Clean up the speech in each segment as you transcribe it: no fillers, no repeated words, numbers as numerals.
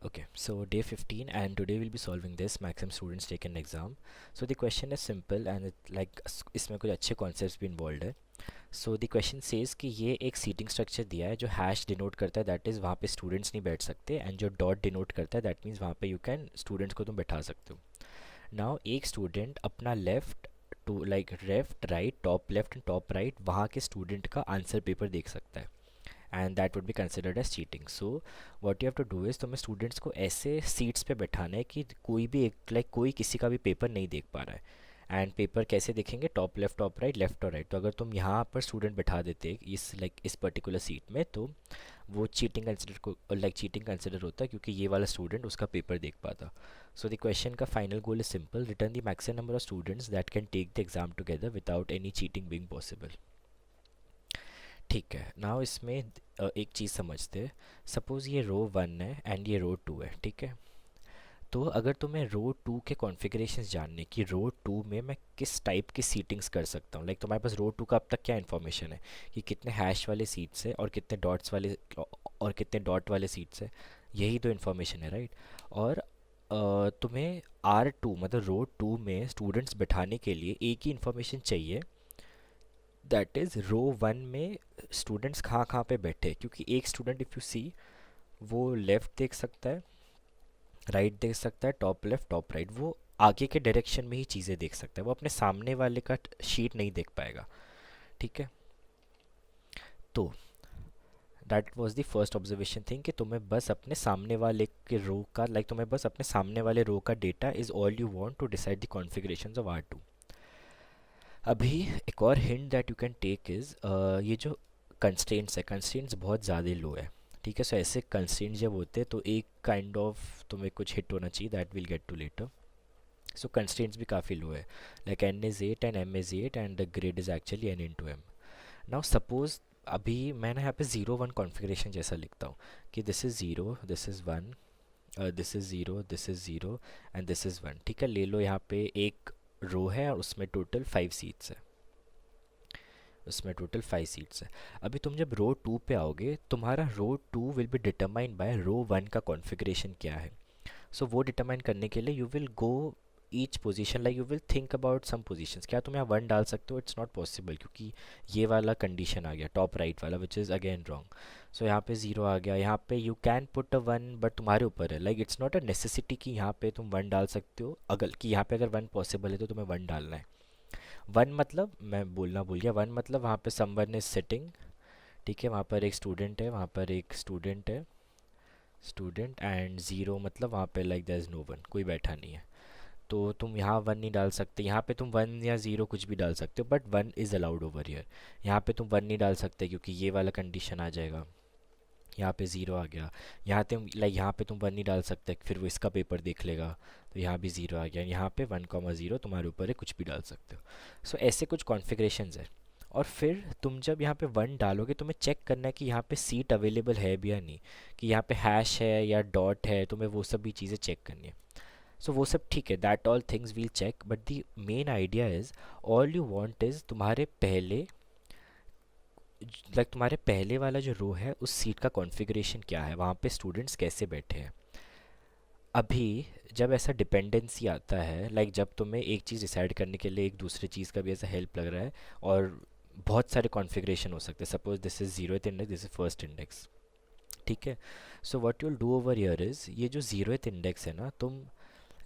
Okay, so day 15, and today we'll be solving this maximum students take an exam. So the question is simple and इसमें कुछ अच्छे concepts भी involved है. So the question says कि ये एक seating structure दिया है जो hash denote करता है, that is वहाँ पे students नहीं बैठ सकते, and जो dot denote करता है that means वहाँ पे you can students को तुम बैठा सकते हो. Now एक student अपना left to like left right top left and top right वहाँ के student का आंसर पेपर देख सकता है, and that would be considered as cheating. So what you have to do is तुम्हें स्टूडेंट्स को ऐसे सीट्स पे बैठाना है कि कोई भी एक कोई किसी का भी पेपर नहीं देख पा रहा है. एंड पेपर कैसे देखेंगे? Top left top right left और राइट. तो अगर तुम यहाँ पर स्टूडेंट बैठा देते इस पर्टिकुलर सीट में, तो वो चीटिंग कंसिडर होता है, क्योंकि ये वाला स्टूडेंट उसका पेपर देख पाता. सो द क्वेश्चन का final goal is simple: return the maximum number of students that can take the exam together without any cheating being possible. ठीक है, नाउ इसमें एक चीज़ समझते. सपोज़ ये रो 1 है एंड ये रो 2 है, ठीक है. तो अगर तुम्हें रो 2 के कॉन्फ़िगरेशंस जानने कि रो 2 में मैं किस टाइप की सीटिंग्स कर सकता हूँ, तुम्हारे पास रो 2 का अब तक क्या इन्फॉर्मेशन है कि कितने हैश वाले सीट्स है और कितने डॉट वाले सीट्स है. यही तो इन्फॉर्मेशन है, राइट. और तुम्हें R2 मतलब रो 2 में स्टूडेंट्स बैठाने के लिए एक ही इन्फॉर्मेशन चाहिए, दैट इज़ रो 1 में स्टूडेंट्स कहाँ कहाँ पे बैठे हैं. क्योंकि एक स्टूडेंट इफ़ यू सी, वो लेफ़्ट देख सकता है, राइट देख सकता है, टॉप लेफ़्ट टॉप राइट, वो आगे के डायरेक्शन में ही चीज़ें देख सकता है, वो अपने सामने वाले का शीट नहीं देख पाएगा. ठीक है. तो that was the first observation thing कि तुम्हें बस अपने सामने वाले के रो का तुम्हें बस अपने सामने वाले रो का data is all you want to decide the configurations of R2. अभी एक और hint that you can take is, ये जो कंस्ट्रेंट्स है, कंस्ट्रेंट्स बहुत ज़्यादा लो है. ठीक है. सो ऐसे कंस्ट्रेंट्स जब होते हैं तो एक काइंड ऑफ तुम्हें कुछ हिट होना चाहिए, that will get to later. So constraints भी काफ़ी लो है, like n is 8 and m is 8 and the grid is actually n into m. Now suppose अभी मैं ना यहाँ पे 0 1 कॉन्फ़िगरेशन जैसा लिखता हूँ कि this is 0, this is 1, this is 0, this is 0 and this is 1. ठीक है. ले लो यहाँ पे एक रो है और उसमें टोटल 5 सीट्स है, उसमें टोटल 5 सीट्स है. अभी तुम जब रो 2 पे आओगे, तुम्हारा रो 2 विल बी डिटरमाइंड बाय रो 1 का कॉन्फ़िगरेशन क्या है. सो वो डिटरमाइन करने के लिए you will go each position, like you will think about some positions. क्या तुम यहाँ 1 डाल सकते हो? इट्स नॉट पॉसिबल, क्योंकि ये वाला कंडीशन आ गया टॉप राइट वाला, विच इज़ अगेन रॉन्ग. सो यहाँ पे 0 आ गया. यहाँ पे you can put a 1, but तुम्हारे ऊपर है, like it's not a necessity कि यहाँ पे तुम 1 डाल सकते हो. अगर कि यहाँ पे अगर 1 पॉसिबल है तो तुम्हें 1 डालना है. 1 मतलब, मैं बोलना भूल गया, 1 मतलब वहाँ पे समवन इज सिटिंग. ठीक है. वहाँ पर एक स्टूडेंट है, वहाँ पर एक स्टूडेंट है, स्टूडेंट. एंड 0 मतलब वहाँ पे like there is no one, कोई बैठा नहीं है. तो तुम यहाँ 1 नहीं डाल सकते. यहाँ पे तुम 1 या 0 कुछ भी डाल सकते हो, but 1 is allowed over here. यहाँ पे तुम 1 नहीं डाल सकते क्योंकि ये वाला कंडीशन आ जाएगा. यहाँ पे 0 आ गया. यहाँ पे तुम 1 नहीं डाल सकते, फिर वो इसका पेपर देख लेगा, तो यहाँ भी 0 आ गया. यहाँ पे 1 0 तुम्हारे ऊपर है, कुछ भी डाल सकते हो. सो ऐसे कुछ कॉन्फ़िगरेशंस है. और फिर तुम जब यहाँ पे 1 डालोगे, तुम्हें चेक करना है कि यहाँ पे सीट अवेलेबल है भी या नहीं, कि यहाँ पे हैश है या डॉट है, तुम्हें वो सब भी चीज़ें चेक करनी है. सो वो सब ठीक है, that all things we'll check, but the main idea is, all you want is तुम्हारे पहले वाला जो रो है उस सीट का कॉन्फ़िगरेशन क्या है, वहाँ पे स्टूडेंट्स कैसे बैठे हैं. अभी जब ऐसा डिपेंडेंसी आता है, जब तुम्हें एक चीज़ डिसाइड करने के लिए एक दूसरे चीज़ का भी ऐसा हेल्प लग रहा है, और बहुत सारे कॉन्फ़िगरेशन हो सकते हैं. Suppose this is 0th index, this is first index. ठीक है. So what you'll do over here is, ये जो 0th इंडेक्स है ना, तुम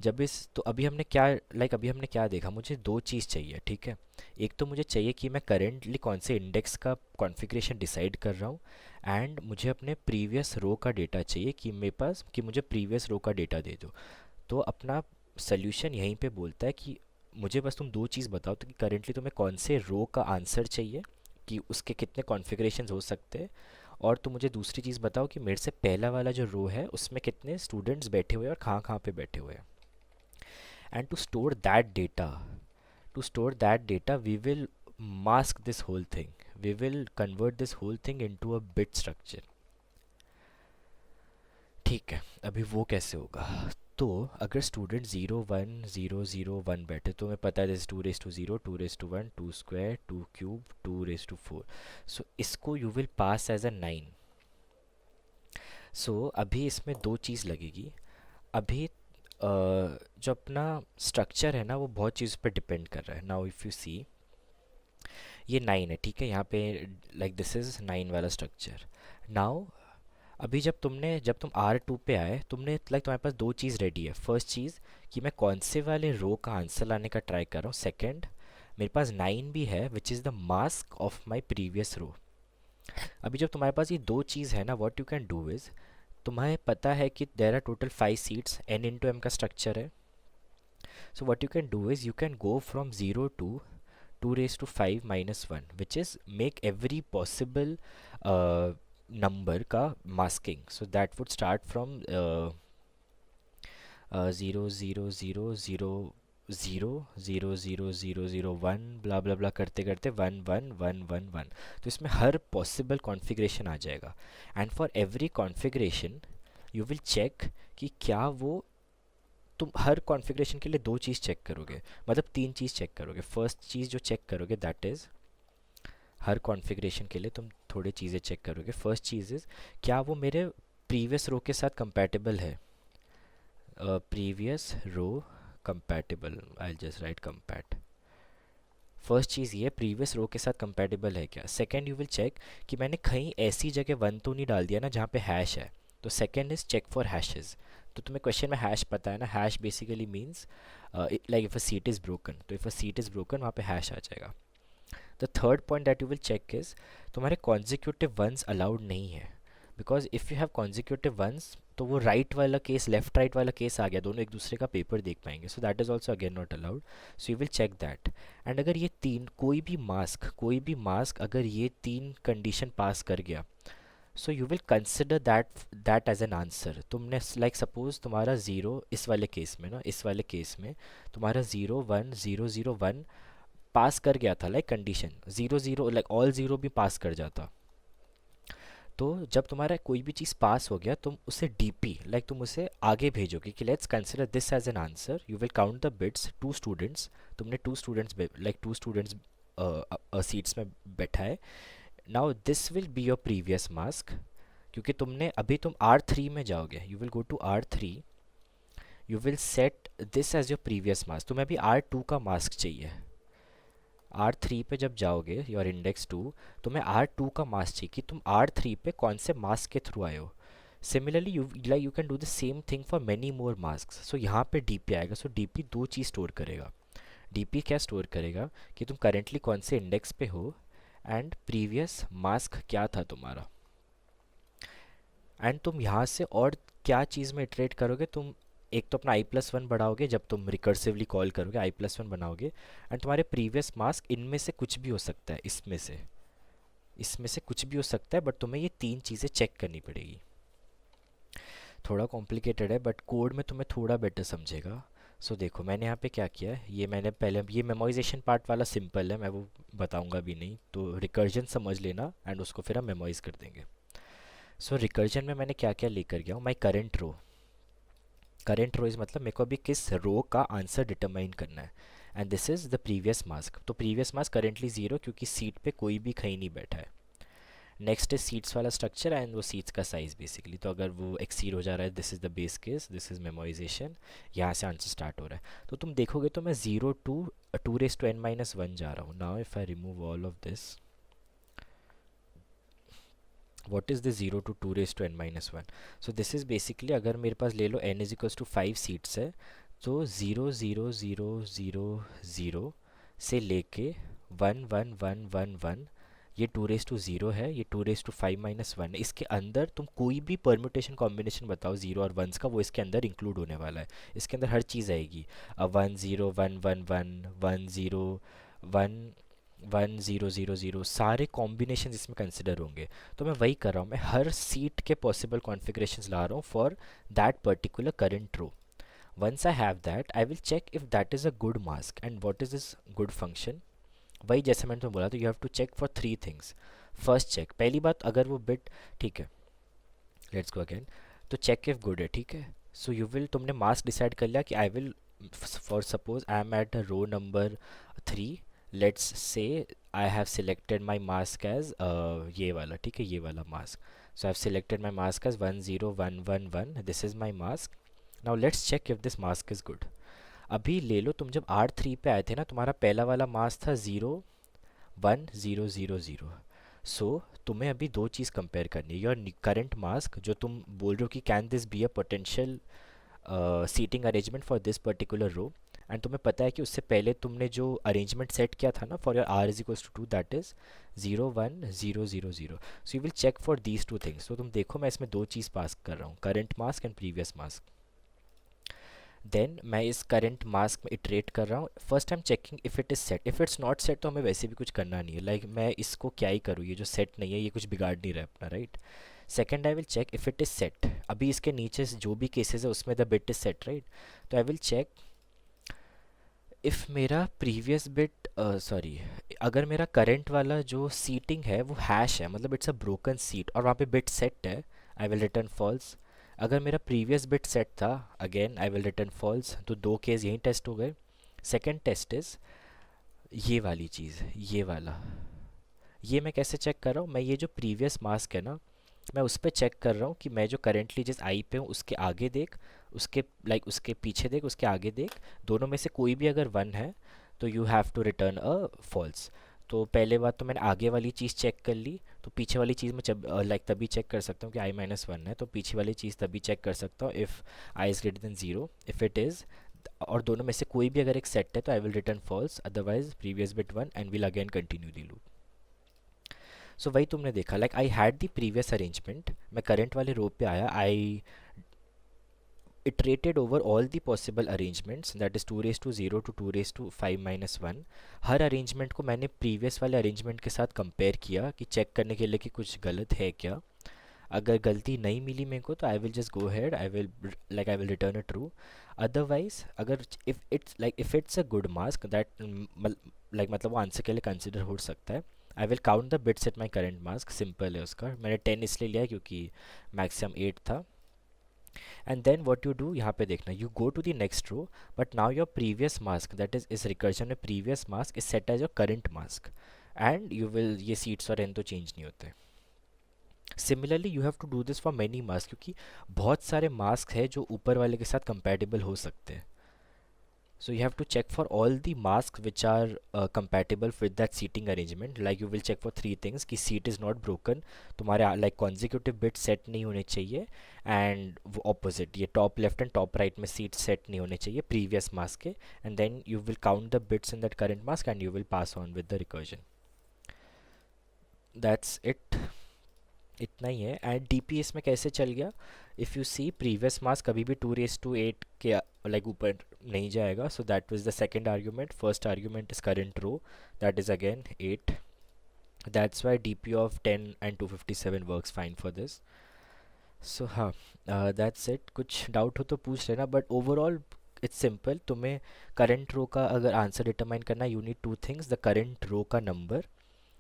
जब इस तो अभी हमने क्या देखा, मुझे दो चीज़ चाहिए. ठीक है. एक तो मुझे चाहिए कि मैं करेंटली कौन से इंडेक्स का कॉन्फ़िगरेशन डिसाइड कर रहा हूँ, एंड मुझे अपने प्रीवियस रो का डेटा चाहिए कि मेरे पास कि मुझे प्रीवियस रो का डेटा दे दो. तो अपना सोल्यूशन यहीं पे बोलता है कि मुझे बस तुम दो चीज़ बताओ, तो कि करेंटली तुम्हें कौन से रो का आंसर चाहिए, कि उसके कितने कॉन्फ़िगरेशन हो सकते हैं. और तुम मुझे दूसरी चीज़ बताओ कि मेरे से पहला वाला जो रो है उसमें कितने स्टूडेंट्स बैठे हुए हैं और कहाँ कहाँ पे बैठे हुए हैं. And to store that data, we will mask this whole thing, we will convert this whole thing into a bit structure. ठीक है. अभी वो कैसे होगा? तो अगर स्टूडेंट 0 1 0 0 1 बैठे, तो हमें पता है जैसे 2 raise to 0, 2 raise to 1, 2 square, 2 cube, 2 raise to 4. So इसको you will pass as a 9. So अभी इसमें दो चीज़ लगेगी। अभी जो अपना स्ट्रक्चर है ना वो बहुत चीज़ पर डिपेंड कर रहा है। नाउ इफ़ यू सी, ये 9 है, ठीक है, यहाँ पे लाइक दिस इज़ 9 वाला स्ट्रक्चर। नाउ अभी जब तुम R2 पे आए, तुमने लाइक तुम्हारे पास दो चीज़ रेडी है। फर्स्ट चीज़ कि मैं कौन से वाले रो का आंसर लाने का ट्राई कर रहा हूँ। सेकंड, मेरे पास 9 भी है which is the mask of my previous row. अभी जब तुम्हारे पास ये दो चीज़ है ना, what you can do is, तुम्हें पता है कि there are total 5 seats, n into M का स्ट्रक्चर है। So what you can do is you can go from 0 to 2 raised to 5 minus 1, which is make every possible number का masking. So that would start from 0 0 0 0 0 0 0 0 0 1 ब्ला ब्ला ब्ला करते करते 1 1 1 1 1। तो इसमें हर possible configuration आ जाएगा, and for every configuration you will check कि क्या वो, तुम हर कॉन्फ़िगरेशन के लिए दो चीज़ चेक करोगे, मतलब तीन चीज़ चेक करोगे। फर्स्ट चीज़ जो चेक करोगे दैट इज़, हर कॉन्फ़िगरेशन के लिए तुम थोड़ी चीज़ें चेक करोगे। फर्स्ट चीज़ इज़ क्या वो मेरे प्रीवियस रो के साथ कंपैटिबल है। Previous row compatible, I just write compat. First चीज़ ये प्रीवियस रो के साथ कंपैटिबल है क्या। सेकंड यू विल चेक कि मैंने कहीं ऐसी जगह वन तो नहीं डाल दिया ना जहाँ पे हैश है। तो second is check for hashes. तो तुम्हें क्वेश्चन में हैश पता है ना, hash basically means like if a seat is broken, तो if a seat is broken वहाँ पे हैश आ जाएगा। The third point that you will check is तुम्हारे कॉन्जिक्यूटिव वंस अलाउड नहीं है, because if you have consecutive ones तो वो राइट वाला केस लेफ्ट राइट वाला केस आ गया, दोनों एक दूसरे का पेपर देख पाएंगे। So that is also again not allowed. So you will check that. And अगर ये तीन कोई भी मास्क अगर ये तीन कंडीशन पास कर गया, so you will consider that as an answer. तुमने लाइक सपोज तुम्हारा ज़ीरो इस वाले केस में ना, इस वाले केस में तुम्हारा 0 1 0 0 1 पास कर गया था, like condition 0 0 like all zero भी पास कर जाता। तो जब तुम्हारा कोई भी चीज़ पास हो गया, तुम उसे डीपी लाइक तुम उसे आगे भेजोगे कि let's consider this as an answer. You will count the bits, two students, तुमने टू स्टूडेंट्स सीट्स में बैठा है। Now this will be your previous mask, क्योंकि तुमने अभी तुम R3 में जाओगे, you will go to R3, you will set this as your previous mask. तुम्हें अभी R2 का मास्क चाहिए। R3 पे जब जाओगे योर इंडेक्स 2, तुम्हें R2 का मास्क चाहिए कि तुम R3 पे कौन से मास्क के थ्रू आए हो। Similarly you can do the same thing for many more mask. So यहाँ पे DP आएगा। सो DP दो चीज़ स्टोर करेगा। DP क्या स्टोर करेगा कि तुम करेंटली कौन से इंडेक्स पे हो एंड प्रीवियस मास्क क्या था तुम्हारा, एंड तुम यहाँ से और क्या चीज़ में इटरेट करोगे। तुम एक तो अपना i+1 बढ़ाओगे जब तुम रिकर्सिवली कॉल करोगे, i+1 बनाओगे, एंड तुम्हारे प्रीवियस मास्क इनमें से कुछ भी हो सकता है, इसमें से कुछ भी हो सकता है, बट तुम्हें ये तीन चीज़ें चेक करनी पड़ेगी। थोड़ा कॉम्प्लिकेटेड है बट कोड में तुम्हें थोड़ा बेटर समझेगा। सो देखो मैंने यहाँ पे क्या किया है, ये मैंने पहले ये मेमोराइजेशन पार्ट वाला सिंपल है, मैं वो बताऊँगा भी नहीं, तो रिकर्जन समझ लेना एंड उसको फिर हम मेमोराइज कर देंगे। सो रिकर्जन में मैंने क्या क्या लेकर गया हूँ, माई करेंट रो इज़ मतलब मेरे को अभी किस रो का आंसर डिटरमाइन करना है, and this is the previous mask. तो प्रीवियस मास्क करेंटली 0 क्योंकि सीट पे कोई भी कहीं नहीं बैठा है। नेक्स्ट इज सीट्स वाला स्ट्रक्चर एंड वो सीट्स का साइज बेसिकली, तो अगर वो एक्सीड हो जा रहा है, this is the base case, this is memorisation, यहाँ से आंसर स्टार्ट हो रहा है। तो तुम देखोगे तो मैं 0 टू 2n-1 जा रहा हूँ। Now if I remove all of this, what is the 0 to 2 raised to n-1। so this is basically अगर मेरे पास ले लो n is equals to 5 seats है, तो 0 0 0 0 0 से लेके 1 1 1 1 1, ये 2 रेस टू 0 है, ये 2 रेस टू 5-1 है। इसके अंदर तुम कोई भी परम्यूटेशन कॉम्बिनेशन बताओ 0 और 1 का, वो इसके अंदर इंक्लूड होने वाला है। इसके अंदर हर चीज़ आएगी, 1 0 1 1 1 1 0 1 1 0 0 0, सारे कॉम्बिनेशन इसमें कंसिडर होंगे। तो मैं वही कर रहा हूँ, मैं हर सीट के पॉसिबल कॉन्फ़िगरेशंस ला रहा हूँ for that particular current row. Once I have that I will check if that is a good mask and what is this good function. वही जैसे मैंने तुम्हें बोला, तो you have to check for 3 things. First check, पहली बात, अगर वो बिट ठीक है, लेट्स गो अगेन, तो चेक इफ़ गुड है, ठीक है। सो यू विल, तुमने मास्क डिसाइड कर लिया कि I will, for suppose I am at row number 3, let's say I have selected my mask as ये वाला, ठीक है, ये वाला mask. So I've selected my mask as 10111. This is my mask. Now let's check if this mask is good. अभी ले लो, तुम जब R3 पे आए थे ना, तुम्हारा पहला वाला मास्क था 01000. सो तुम्हें अभी दो चीज़ कंपेयर करनी है. योर करंट मास्क जो तुम बोल रहे हो कि can this be a potential seating arrangement for this particular row, and तुम्हें पता है कि उससे पहले तुमने जो अरेंजमेंट सेट किया था ना for your R is equals to 2, that is 01000. So you will check for these two things. तो तुम देखो मैं इसमें दो चीज़ पास कर रहा हूँ, current mask and previous mask. Then मैं इस करंट मास्क में इटरेट कर रहा हूँ. First I am checking if it is set. If it's not set तो हमें वैसे भी कुछ करना नहीं है. लाइक मैं इसको क्या ही करूँ, ये जो सेट नहीं है ये कुछ बिगाड़ नहीं रहा है अपना, right. Second I will check if it is set. अभी इसके नीचे जो भी केसेस है उसमें the bit is set, right. तो आई विल चेक इफ़ मेरा प्रीवियस बिट सॉरी, अगर मेरा करंट वाला जो सीटिंग है वो हैश है, मतलब इट्स अ ब्रोकन सीट और वहाँ पे बिट सेट है, आई विल रिटर्न फॉल्स. अगर मेरा प्रीवियस बिट सेट था, again I will return false. तो दो केस यहीं टेस्ट हो गए. सेकेंड टेस्ट इज़ ये वाली चीज़, ये वाला. ये मैं कैसे चेक कर रहा हूँ, मैं ये जो प्रीवियस मास्क है ना, मैं उस पर चेक कर रहा हूँ कि मैं जो करेंटली जिस आई पे हूँ उसके आगे देख, उसके उसके पीछे देख, उसके आगे देख, दोनों में से कोई भी अगर वन है तो you have to return a false. तो पहले बात तो मैंने आगे वाली चीज़ चेक कर ली, तो पीछे वाली चीज़ में जब तभी चेक कर सकता हूँ कि i-1 है, तो पीछे वाली चीज़ तभी चेक कर सकता हूँ if I is greater than 0. If it is, और दोनों में से कोई भी अगर एक सेट है तो I will return false, otherwise previous bit 1 and will again continue the loop. So वही तुमने देखा, like I had the previous arrangement. मैं करंट वाले रो पे आया, I iterated over all the possible arrangements, that is 2 raised to 0 to 2 raised to 5 minus 1. Her arrangement को मैंने previous वाले अरेंजमेंट के साथ कंपेयर किया कि चेक करने के लिए कि कुछ गलत है क्या. अगर गलती नहीं मिली मेरे को तो I will just go head, I will return a true. Otherwise अगर if it's a good mask that मतलब वो आंसर के लिए कंसिडर हो सकता है. I will count the bits at my current mask. Simple है उसका, मैंने 10 इसलिए लिया क्योंकि मैक्सिमम 8 था. And then what you do, यहाँ पे देखना, you go to the next row, but now your previous mask, that is recursion में previous mask is set as your current mask, and you will, ये seats और n तो change नहीं होते. Similarly you have to do this for many mask, क्योंकि बहुत सारे mask है जो ऊपर वाले के साथ कंपैटिबल हो सकते हैं. So you have to check for all the masks which are compatible with that seating arrangement. Like you will check for three things कि seat is not broken, तुम्हारे like consecutive bits set नहीं होने चाहिए, and वो opposite ये top left and top right में seat set नहीं होने चाहिए previous mask के, and then you will count the bits in that current mask and you will pass on with the recursion. That's it. इतना ही है. And DPS में कैसे चल गया, इफ़ यू सी प्रीवियस मास कभी भी 2 raised to 8 के ऊपर नहीं जाएगा. So that was the second argument. First argument is current row, that is again 8. That's why DP of 10 and 257 works fine for this. So हाँ, दैट्स इट. कुछ doubt हो तो पूछ लेना, बट ओवरऑल इट्स सिंपल. तुम्हें current row का अगर answer determine करना, you need two things: the current row का नंबर,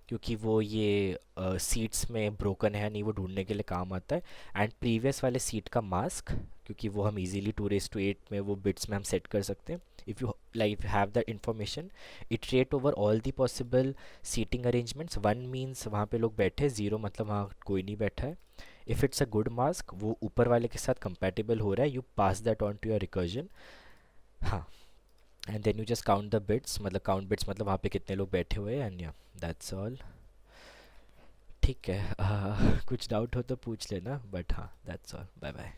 क्योंकि वो ये सीट्स में ब्रोकन है नहीं वो ढूंढने के लिए काम आता है, एंड प्रीवियस वाले सीट का मास्क, क्योंकि वो हम इजीली 2 raised to 8 में वो बिट्स में हम सेट कर सकते हैं. If you have that information, iterate over all the possible seating arrangements. 1 means वहाँ पे लोग बैठे, 0 मतलब वहाँ कोई नहीं बैठा है. If it's a good mask, वो ऊपर वाले के साथ कंपैटिबल हो रहा है, you pass that on to your recursion. हाँ, and then you just count the bits, मतलब काउंट बिट्स मतलब वहाँ पे कितने लोग बैठे हुए हैं, एंड या दैट्स ऑल. ठीक है. कुछ डाउट हो तो पूछ लेना, बट हाँ, दैट्स ऑल. Bye bye.